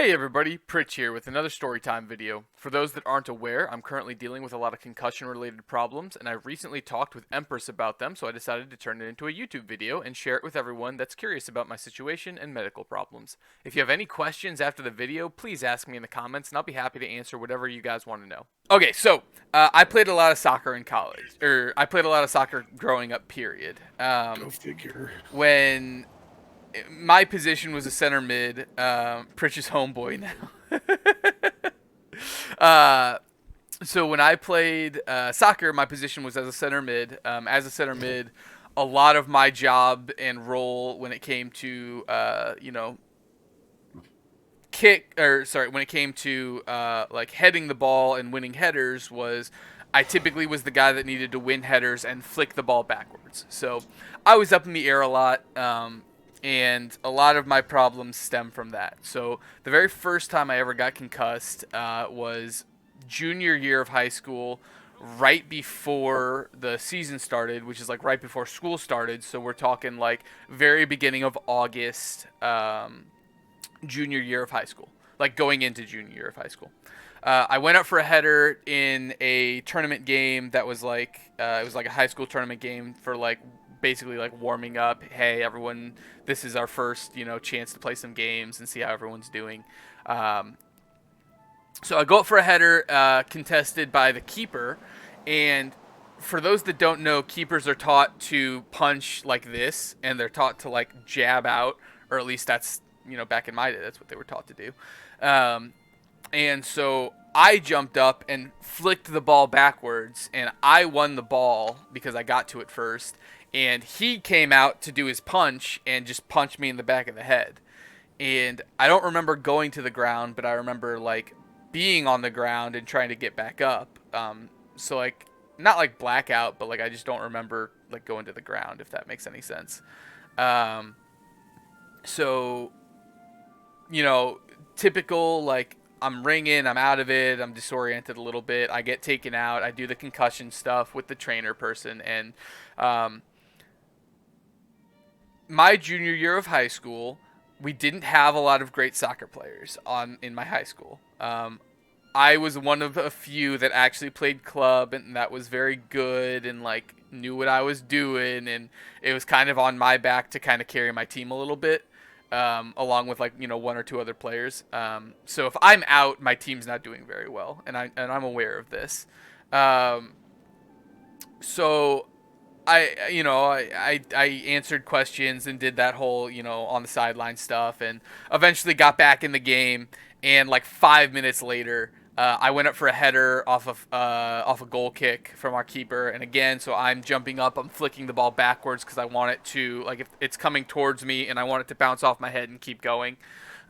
Hey everybody, Pritch here with another Storytime video. For those that aren't aware, I'm currently dealing with a lot of concussion-related problems, and I recently talked with Empress about them, so I decided to turn it into a YouTube video and share it with everyone that's curious about my situation and medical problems. If you have any questions after the video, please ask me in the comments, and I'll be happy to answer whatever you guys want to know. Okay, so, I played a lot of soccer in college, I played a lot of soccer growing up, period. Go figure. When my position was a center mid. Pritch's homeboy now. uh, so when I played soccer, my position was as a center mid. As a center mid, a lot of my job and role when it came to when it came to like heading the ball and winning headers was I typically was the guy that needed to win headers and flick the ball backwards. So I was up in the air a lot. And a lot of my problems stem from that. So the very first time I ever got concussed was junior year of high school, right before the season started, which is like right before school started. So we're talking like very beginning of August, junior year of high school, like going into junior year of high school. I went up for a header in a tournament game that was like it was like a high school tournament game for like basically like warming up. Hey, everyone, this is our first, chance to play some games and see how everyone's doing. So I go up for a header contested by the keeper. And for those that don't know, keepers are taught to punch like this, and they're taught to like jab out, or at least that's, back in my day, that's what they were taught to do. And so I jumped up and flicked the ball backwards, and I won the ball because I got to it first. And he came out to do his punch and just punched me in the back of the head. And I don't remember going to the ground, but I remember like being on the ground and trying to get back up. So like not like blackout, but like I just don't remember like going to the ground, if that makes any sense. So typical like I'm ringing, I'm out of it, I'm disoriented a little bit. I get taken out. I do the concussion stuff with the trainer person, and my junior year of high school, we didn't have a lot of great soccer players in my high school. I was one of a few that actually played club and that was very good and like knew what I was doing, and it was kind of on my back to kind of carry my team a little bit, along with like one or two other players. So if I'm out, my team's not doing very well, and I'm aware of this. So I answered questions and did that whole, on the sideline stuff, and eventually got back in the game. And like 5 minutes later, I went up for a header off a goal kick from our keeper. And again, so I'm jumping up, I'm flicking the ball backwards because I want it to, like, if it's coming towards me and I want it to bounce off my head and keep going.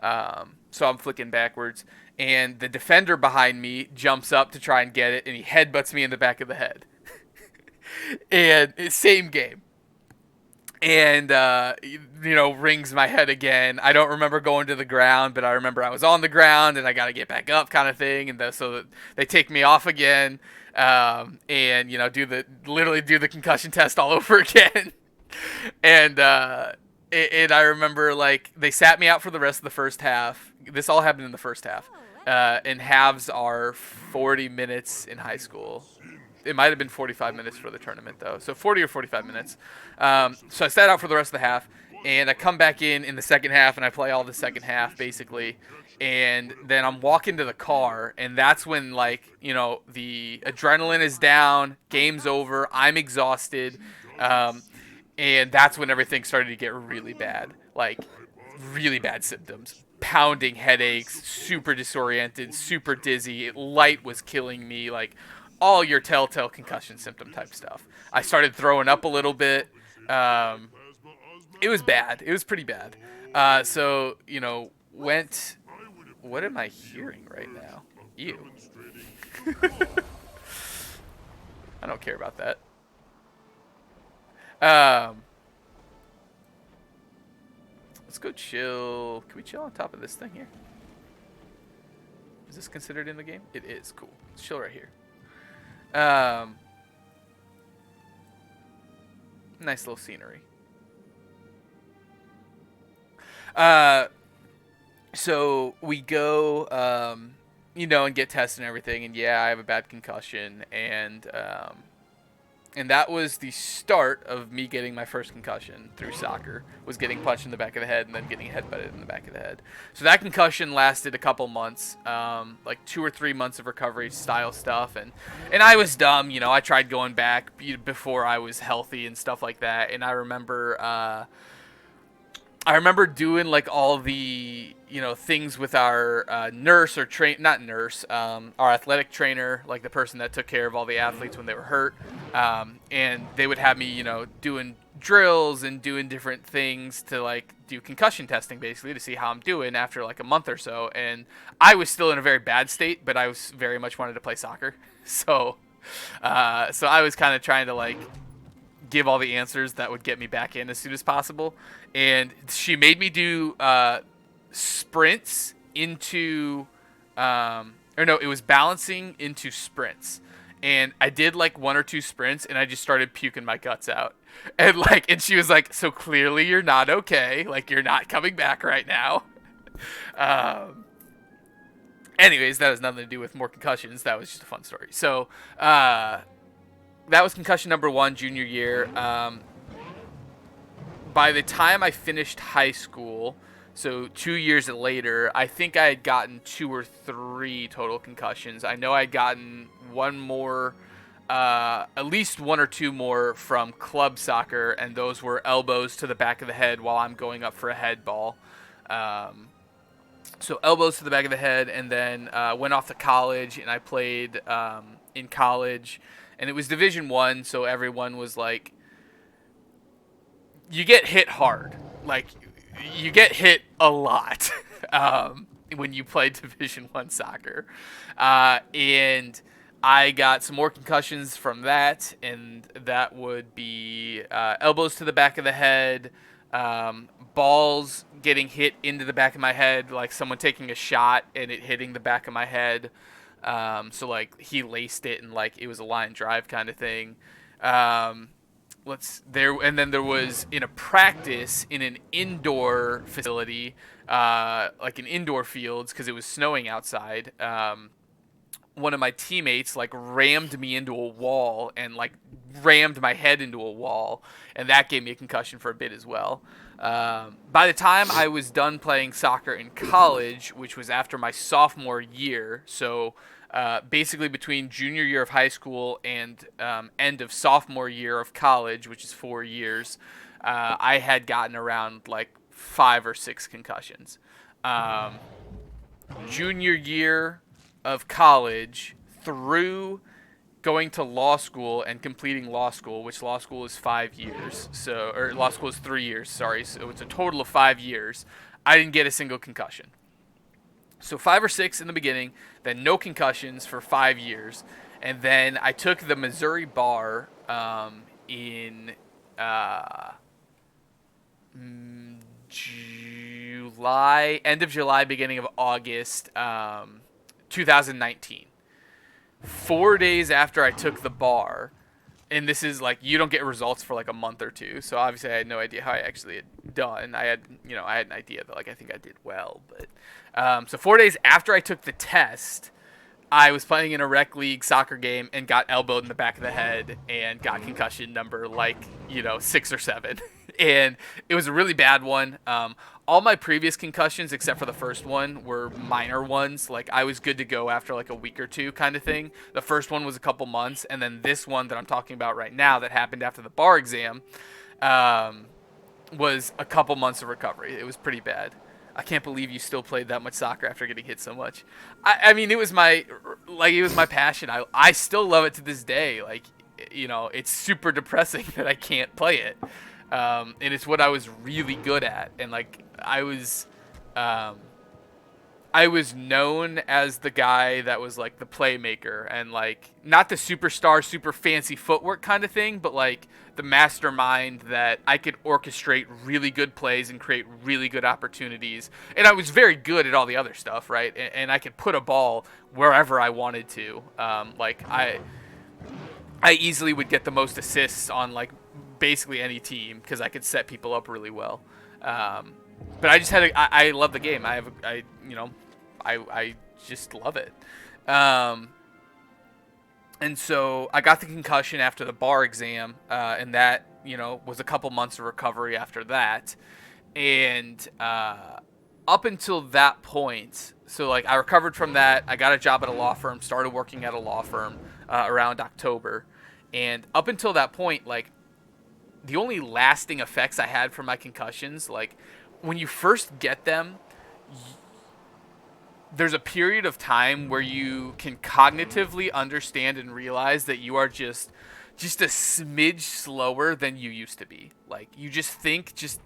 So I'm flicking backwards, and the defender behind me jumps up to try and get it, and he headbutts me in the back of the head. And same game, and rings my head again. I don't remember going to the ground, but I remember I was on the ground and I got to get back up, kind of thing. And so that they take me off again, and literally do the concussion test all over again. And I remember like they sat me out for the rest of the first half. This all happened in the first half. And halves are 40 minutes in high school. It might have been 45 minutes for the tournament, though. So 40 or 45 minutes. So I sat out for the rest of the half, and I come back in the second half, and I play all the second half, basically. And then I'm walking to the car, and that's when, like, the adrenaline is down, game's over, I'm exhausted, and that's when everything started to get really bad. Like, really bad symptoms. Pounding headaches, super disoriented, super dizzy. Light was killing me, like all your telltale concussion symptom type stuff. I started throwing up a little bit. It was bad. It was pretty bad. So, went... What am I hearing right now? Ew. I don't care about that. Let's go chill. Can we chill on top of this thing here? Is this considered in the game? It is. Cool. Let's chill right here. Nice little scenery. So we go, and get tested and everything, and yeah, I have a bad concussion, and that was the start of me getting my first concussion through soccer. Was getting punched in the back of the head and then getting headbutted in the back of the head. So that concussion lasted a couple months, like 2 or 3 months of recovery style stuff, and I was dumb. I tried going back before I was healthy and stuff like that. And I remember doing like all the things with our nurse or not nurse, our athletic trainer, like the person that took care of all the athletes when they were hurt, and they would have me doing drills and doing different things to like do concussion testing basically to see how I'm doing after like a month or so. And I was still in a very bad state, but I was very much wanted to play soccer, so I was kind of trying to like give all the answers that would get me back in as soon as possible. And she made me do sprints into, or no, it was balancing into sprints. And I did like one or two sprints, and I just started puking my guts out. And she was like, "So clearly you're not okay. Like you're not coming back right now." Um, Anyways, that has nothing to do with more concussions. That was just a fun story. So, that was concussion number one, junior year. By the time I finished high school, so 2 years later, I think I had gotten two or three total concussions. I know I had gotten one more, at least one or two more from club soccer, and those were elbows to the back of the head while I'm going up for a head ball. So elbows to the back of the head, and then went off to college, and I played in college, and it was Division 1, so everyone was like, you get hit hard, like you get hit a lot when you play Division 1 soccer, and I got some more concussions from that, and that would be elbows to the back of the head, balls getting hit into the back of my head, like someone taking a shot and it hitting the back of my head. So like he laced it and like it was a line drive kind of thing. And then there was in a practice in an indoor facility, like an indoor fields because it was snowing outside. One of my teammates like rammed me into a wall and like rammed my head into a wall, and that gave me a concussion for a bit as well. By the time I was done playing soccer in college, which was after my sophomore year, so basically between junior year of high school and end of sophomore year of college, which is 4 years, I had gotten around like 5 or 6 concussions. Um, Junior year of college through going to law school and completing law school, which law school is 5 years, or law school is 3 years, sorry, so it's a total of 5 years. I didn't get a single concussion. So 5 or 6 in the beginning, then no concussions for 5 years, and then I took the Missouri bar in July, end of July, beginning of August, 2019. 4 days after I took the bar, and this is like you don't get results for like a month or two, so obviously I had no idea how I actually had done. I had an idea that like I think I did well, but so 4 days after I took the test, I was playing in a rec league soccer game and got elbowed in the back of the head and got concussion number like 6 or 7, and it was a really bad one. All my previous concussions, except for the first one, were minor ones. Like I was good to go after like a week or two, kind of thing. The first one was a couple months, and then this one that I'm talking about right now, that happened after the bar exam, um, was a couple months of recovery. It was pretty bad. I can't believe you still played that much soccer after getting hit so much. I mean, it was my passion. I still love it to this day. Like, it's super depressing that I can't play it. And it's what I was really good at. And like, um, I was known as the guy that was like the playmaker and like not the superstar, super fancy footwork kind of thing, but like the mastermind that I could orchestrate really good plays and create really good opportunities. And I was very good at all the other stuff, right? And I could put a ball wherever I wanted to. I easily would get the most assists on like basically any team because I could set people up really well. But I just had I love the game. I have I you know I just love it. Um, and so I got the concussion after the bar exam, and that was a couple months of recovery after that. And up until that point, so like I recovered from that, I got a job at a law firm, started working at a law firm around October, and up until that point, like the only lasting effects I had from my concussions, like when you first get them, there's a period of time where you can cognitively understand and realize that you are just a smidge slower than you used to be. Like you just think just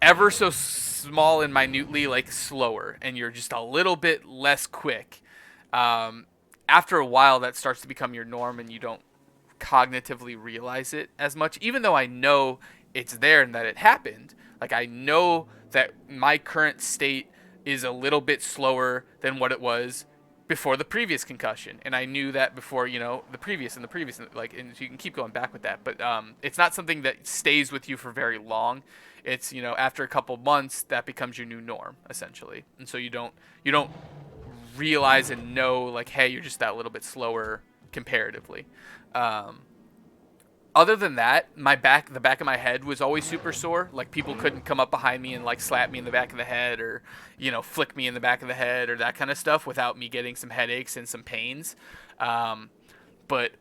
ever so small and minutely like slower, and you're just a little bit less quick. After a while, that starts to become your norm, and you don't cognitively realize it as much, even though I know it's there and that it happened. Like I know that my current state is a little bit slower than what it was before the previous concussion, and I knew that before the previous and the previous, like, and so you can keep going back with that. But it's not something that stays with you for very long. It's after a couple months that becomes your new norm essentially, and so you don't realize and know like, hey, you're just that little bit slower comparatively. Um, Other than that, the back of my head was always super sore. Like people couldn't come up behind me and like slap me in the back of the head, or flick me in the back of the head, or that kind of stuff without me getting some headaches and some pains. But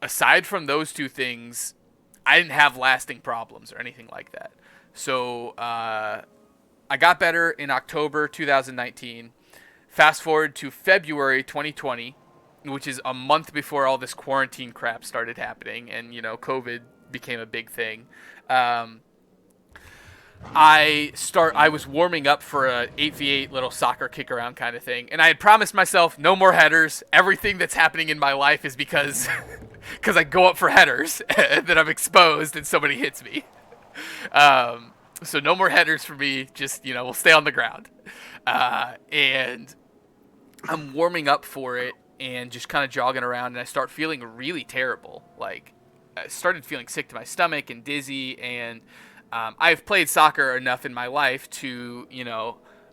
aside from those two things, I didn't have lasting problems or anything like that. So I got better in October 2019. Fast forward to February 2020, which is a month before all this quarantine crap started happening, and COVID became a big thing. Um, I was warming up for a 8v8 little soccer kick around kind of thing, and I had promised myself no more headers. Everything that's happening in my life is because I go up for headers and then I'm exposed and somebody hits me. So no more headers for me. Just we'll stay on the ground. And I'm warming up for it and just kind of jogging around, and I start feeling really terrible. Like I started feeling sick to my stomach and dizzy, and I've played soccer enough in my life to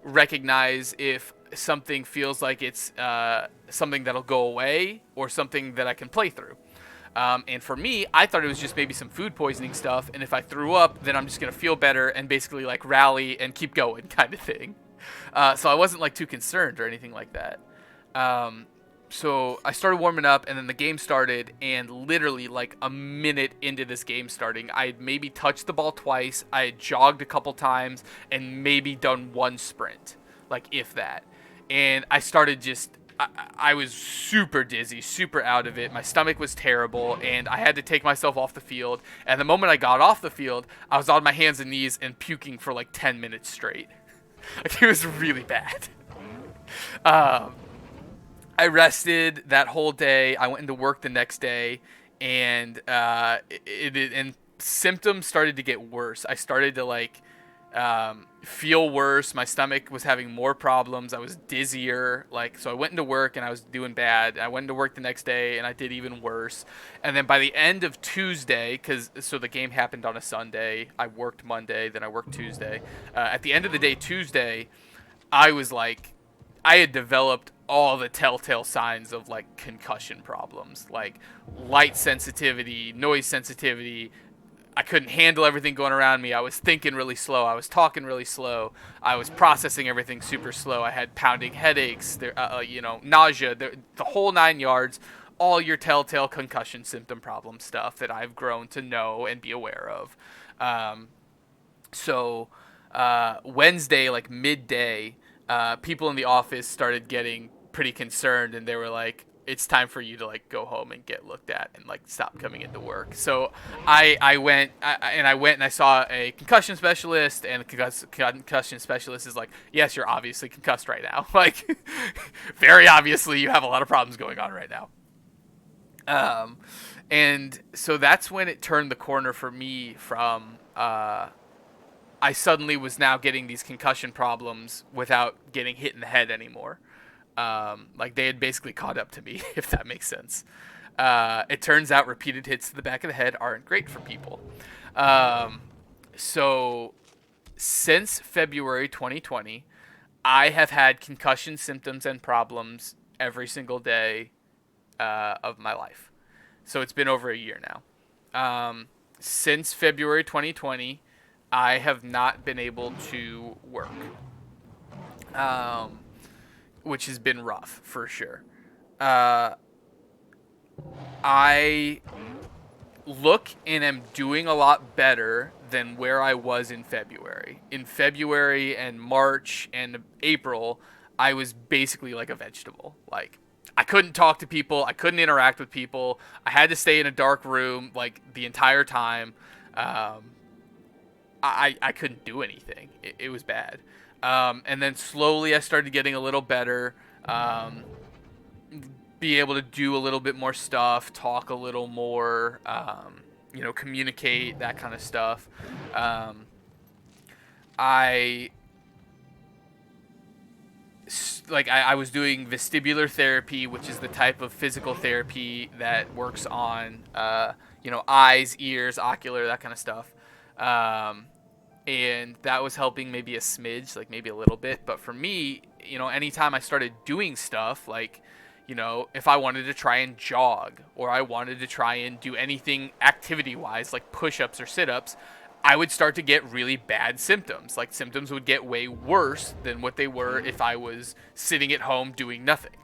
recognize if something feels like it's something that'll go away or something that I can play through. And for me, I thought it was just maybe some food poisoning stuff, and if I threw up, then I'm just gonna feel better and basically like rally and keep going kind of thing. So I wasn't like too concerned or anything like that. So I started warming up, and then the game started, and literally like a minute into this game starting, I had maybe touched the ball twice, I had jogged a couple times, and maybe done one sprint, like if that. And I started I was super dizzy, super out of it. My stomach was terrible, and I had to take myself off the field. And the moment I got off the field, I was on my hands and knees and puking for like 10 minutes straight. Like it was really bad. I rested that whole day. I went into work the next day, and and symptoms started to get worse. I started to like feel worse. My stomach was having more problems. I was dizzier. Like so, I went into work and I was doing bad. I went into work the next day and I did even worse. And then by the end of Tuesday, so the game happened on a Sunday. I worked Monday, then I worked Tuesday. At the end of the day, Tuesday, I was like, I had developed all the telltale signs of like concussion problems, like light sensitivity, noise sensitivity. I couldn't handle everything going around me. I was thinking really slow. I was talking really slow. I was processing everything super slow. I had pounding headaches, nausea, the whole 9 yards. All your telltale concussion symptom problem stuff that I've grown to know and be aware of. So Wednesday, like midday, people in the office started getting pretty concerned, and they were like, it's time for you to like go home and get looked at and like stop coming into work. So I went and I saw a concussion specialist, and the concussion specialist is like, yes, you're obviously concussed right now. Like very obviously you have a lot of problems going on right now. And so that's when it turned the corner for me from I suddenly was now getting these concussion problems without getting hit in the head anymore. Like they had basically caught up to me, if that makes sense. It turns out repeated hits to the back of the head aren't great for people. So since February 2020, I have had concussion symptoms and problems every single day of my life. So it's been over a year now. Since February 2020, I have not been able to work, um, which has been rough for sure. Uh, I look and am doing a lot better than where I was in February. In February and March and April, I was basically like a vegetable. Like, I couldn't talk to people, I couldn't interact with people. I had to stay in a dark room like the entire time. Um, I couldn't do anything. It was bad. And then slowly I started getting a little better. Um, be able to do a little bit more stuff, talk a little more, communicate, that kind of stuff. Um, I I was doing vestibular therapy, which is the type of physical therapy that works on eyes, ears, ocular, that kind of stuff. Um, and that was helping maybe a smidge, like maybe a little bit. But for me, anytime I started doing stuff like, if I wanted to try and jog or I wanted to try and do anything activity wise, like push ups or sit ups, I would start to get really bad symptoms. Like symptoms would get way worse than what they were if I was sitting at home doing nothing.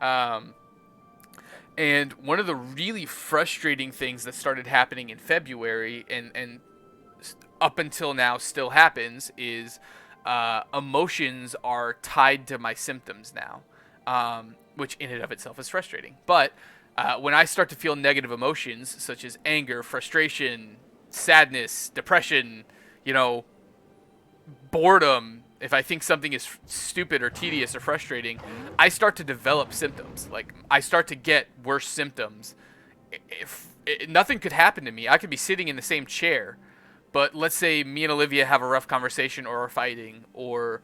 Um, and one of the really frustrating things that started happening in February and up until now still happens is emotions are tied to my symptoms now, which in and of itself is frustrating. But when I start to feel negative emotions such as anger, frustration, sadness, depression, boredom, if I think something is stupid or tedious or frustrating, I start to develop symptoms. Like I start to get worse symptoms. Nothing could happen to me. I could be sitting in the same chair, but let's say me and Olivia have a rough conversation or are fighting, or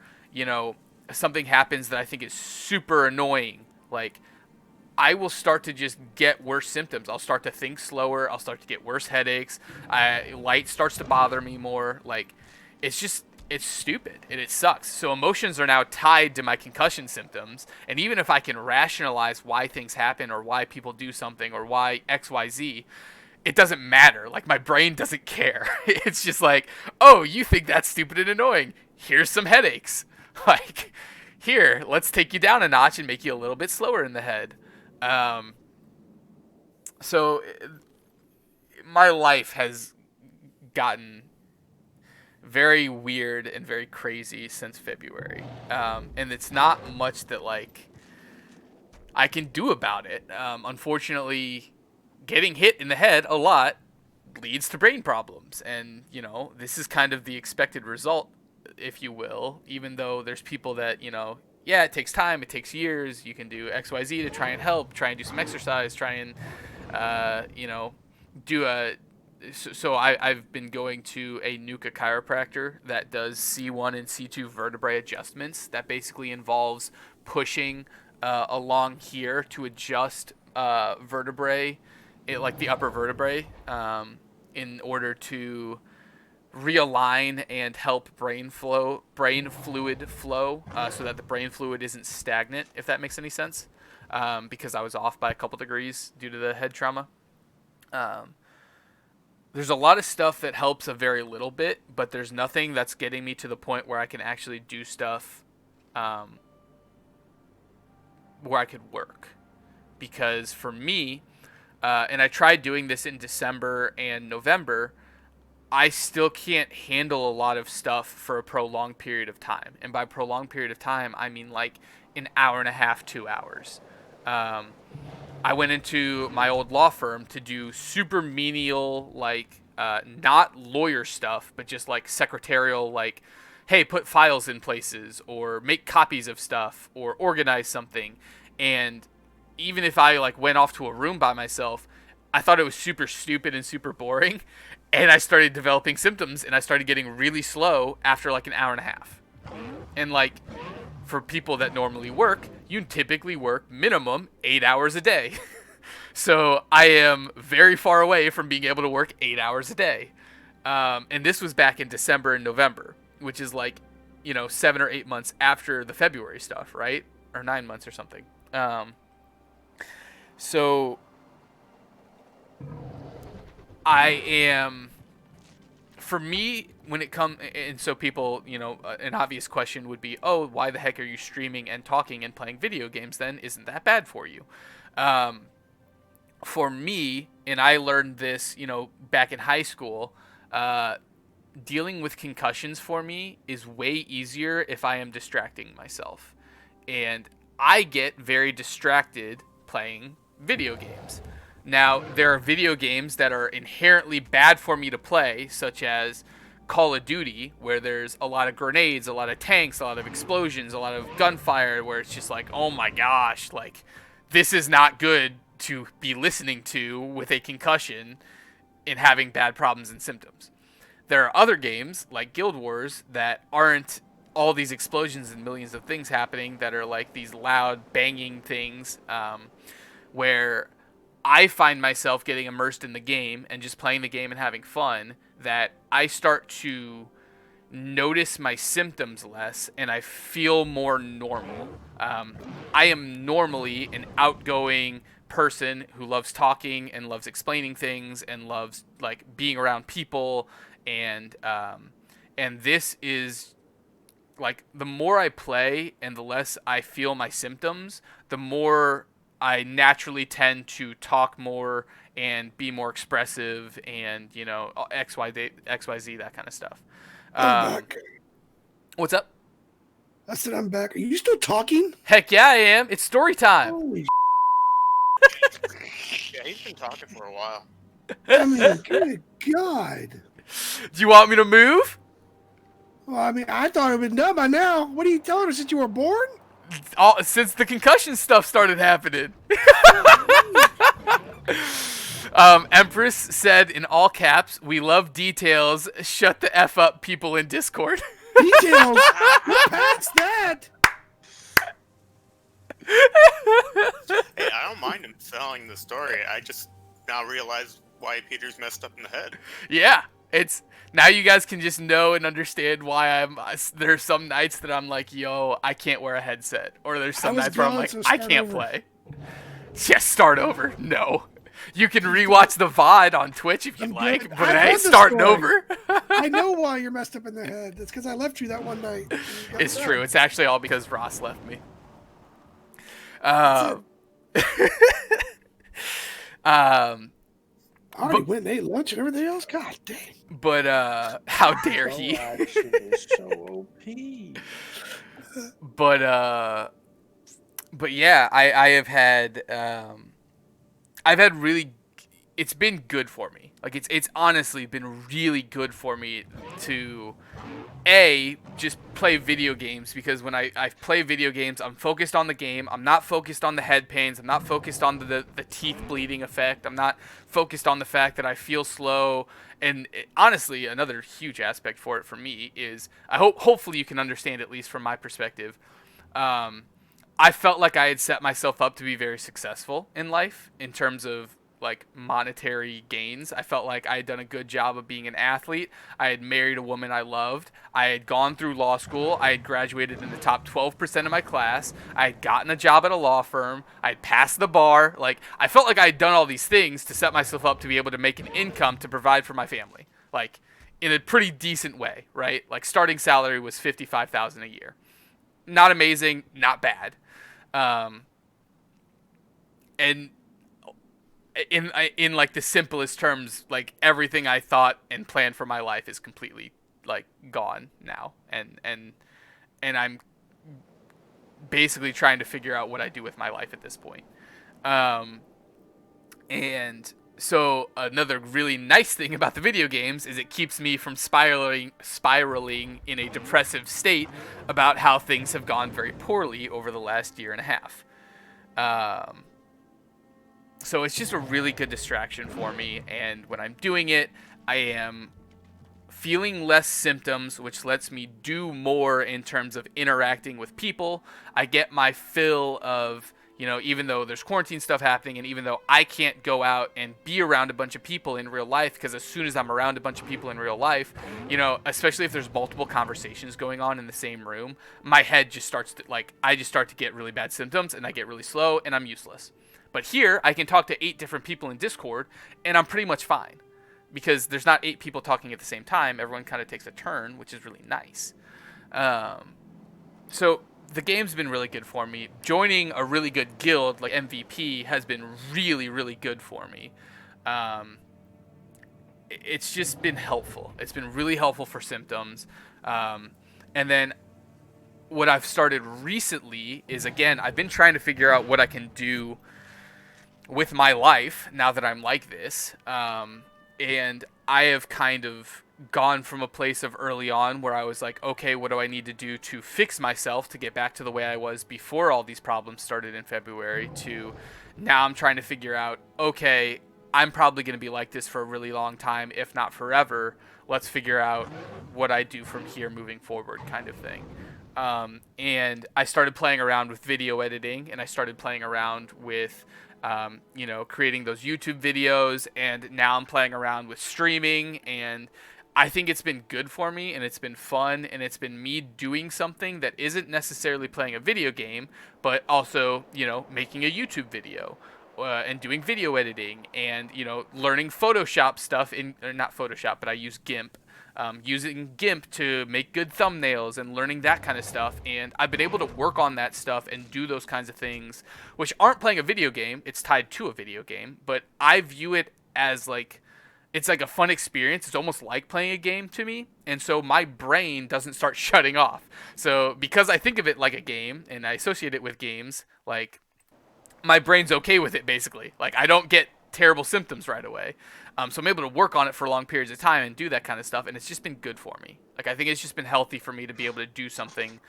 something happens that I think is super annoying. Like I will start to just get worse symptoms. I'll start to think slower. I'll start to get worse headaches. Light starts to bother me more. Like it's stupid and it sucks. So emotions are now tied to my concussion symptoms. And even if I can rationalize why things happen or why people do something or why X, Y, Z, it doesn't matter. Like my brain doesn't care. It's just like, oh, you think that's stupid and annoying. Here's some headaches. Like, here, let's take you down a notch and make you a little bit slower in the head. So my life has gotten very weird and very crazy since February. And it's not much that like I can do about it. Unfortunately, getting hit in the head a lot leads to brain problems. And, this is kind of the expected result, if you will, even though there's people that, yeah, it takes time, it takes years, you can do XYZ to try and help, try and do some exercise, try and, do a... So I've been going to a NUCA chiropractor that does C1 and C2 vertebrae adjustments. That basically involves pushing along here to adjust vertebrae, like the upper vertebrae, in order to realign and help brain fluid flow, so that the brain fluid isn't stagnant, if that makes any sense, because I was off by a couple degrees due to the head trauma. There's a lot of stuff that helps a very little bit, but there's nothing that's getting me to the point where I can actually do stuff where I could work. Because for me, and I tried doing this in December and November, I still can't handle a lot of stuff for a prolonged period of time. And by prolonged period of time, I mean like an hour and a half, 2 hours. I went into my old law firm to do super menial, like, not lawyer stuff, but just like secretarial, like, hey, put files in places or make copies of stuff or organize something. And even if I like went off to a room by myself, I thought it was super stupid and super boring. And I started developing symptoms and I started getting really slow after like an hour and a half. And like, for people that normally work, you typically work minimum 8 hours a day. So I am very far away from being able to work 8 hours a day. And this was back in December and November, which is like, 7 or 8 months after the February stuff, right? Or 9 months or something. So I am, for me, when it comes, and so people, an obvious question would be, oh, why the heck are you streaming and talking and playing video games then? Isn't that bad for you? Um, for me, and I learned this, back in high school, uh, dealing with concussions for me is way easier if I am distracting myself. And I get very distracted playing video games. Now, there are video games that are inherently bad for me to play, such as Call of Duty, where there's a lot of grenades, a lot of tanks, a lot of explosions, a lot of gunfire, where it's just like, oh my gosh, like, this is not good to be listening to with a concussion and having bad problems and symptoms. There are other games like Guild Wars that aren't all these explosions and millions of things happening, that are like these loud banging things, where I find myself getting immersed in the game and just playing the game and having fun, that I start to notice my symptoms less and I feel more normal. I am normally an outgoing person who loves talking and loves explaining things and loves like being around people, and this is like, the more I play and the less I feel my symptoms, the more I naturally tend to talk more and be more expressive, and XYZ, that kind of stuff. I'm back. What's up? I said I'm back. Are you still talking? Heck yeah, I am. It's story time. Holy Yeah, he's been talking for a while. I mean, good God. Do you want me to move? Well, I mean, I thought it had been done by now. What are you telling us, since you were born? Since the concussion stuff started happening. Empress said in all caps, "We love details. Shut the F up, people in Discord." Details. We're past that. Hey, I don't mind him telling the story. I just now realize why Peter's messed up in the head. Yeah, it's now you guys can just know and understand why there's some nights that I'm like, yo, I can't wear a headset, or there's some nights where I'm like, I can't play. Yes, start over. No. You can rewatch the VOD on Twitch if you like, but it ain't starting over. I know why you're messed up in the head. It's because I left you that one night. It's true. It's actually all because Ross left me. I already went and ate lunch and everything else. God dang. But how dare he? Actually, so OP. But yeah, I have had I've had really, it's been good for me. Like, it's honestly been really good for me to just play video games, because when I play video games, I'm focused on the game. I'm not focused on the head pains. I'm not focused on the teeth bleeding effect. I'm not focused on the fact that I feel slow. And honestly, another huge aspect for it for me is, hopefully you can understand, at least from my perspective, I felt like I had set myself up to be very successful in life in terms of like monetary gains. I felt like I had done a good job of being an athlete. I had married a woman I loved. I had gone through law school. I had graduated in the top 12% of my class. I had gotten a job at a law firm. I had passed the bar. Like, I felt like I had done all these things to set myself up to be able to make an income to provide for my family, like, in a pretty decent way, right? Like, starting salary was $55,000 a year. Not amazing, not bad. And in like the simplest terms, like, everything I thought and planned for my life is completely like gone now, and I'm basically trying to figure out what I do with my life at this point. And so another really nice thing about the video games is it keeps me from spiraling in a depressive state about how things have gone very poorly over the last year and a half. So it's just a really good distraction for me, and when I'm doing it, I am feeling less symptoms, which lets me do more in terms of interacting with people. I get my fill of, even though there's quarantine stuff happening, and even though I can't go out and be around a bunch of people in real life, because as soon as I'm around a bunch of people in real life, especially if there's multiple conversations going on in the same room, my head just starts to, I just start to get really bad symptoms, and I get really slow, and I'm useless. But here, I can talk to 8 different people in Discord, and I'm pretty much fine. Because there's not 8 people talking at the same time. Everyone kind of takes a turn, which is really nice. So the game's been really good for me. Joining a really good guild like MVP has been really, really good for me. It's just been helpful. It's been really helpful for symptoms. And then what I've started recently is, again, I've been trying to figure out what I can do with my life now that I'm like this. And I have kind of gone from a place of early on where I was like, okay, what do I need to do to fix myself to get back to the way I was before all these problems started in February, to now I'm trying to figure out, okay, I'm probably going to be like this for a really long time, if not forever. Let's figure out what I do from here moving forward, kind of thing. And I started playing around with video editing, and I started playing around with creating those YouTube videos, and now I'm playing around with streaming, and I think it's been good for me, and it's been fun, and it's been me doing something that isn't necessarily playing a video game, but also, making a YouTube video, and doing video editing, and, learning Photoshop stuff not Photoshop, but I use GIMP. Using GIMP to make good thumbnails and learning that kind of stuff, and I've been able to work on that stuff and do those kinds of things, which aren't playing a video game. It's tied to a video game, but I view it as it's like a fun experience. It's almost like playing a game to me, and so my brain doesn't start shutting off. So because I think of it like a game and I associate it with games, my brain's okay with it, basically. I don't get terrible symptoms right away. So I'm able to work on it for long periods of time and do that kind of stuff, and it's just been good for me. I think it's just been healthy for me to be able to do something,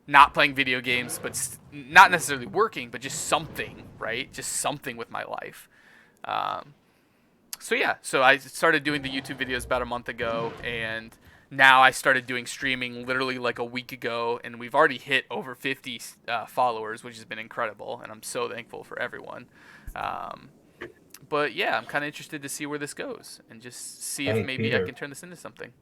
not playing video games, but not necessarily working, but just something, right? Just something with my life. So I started doing the YouTube videos about a month ago, and now I started doing streaming literally like a week ago, and we've already hit over 50 followers, which has been incredible, and I'm so thankful for everyone. But yeah, I'm kind of interested to see where this goes, and just see if Hey, maybe Peter. I can turn this into something.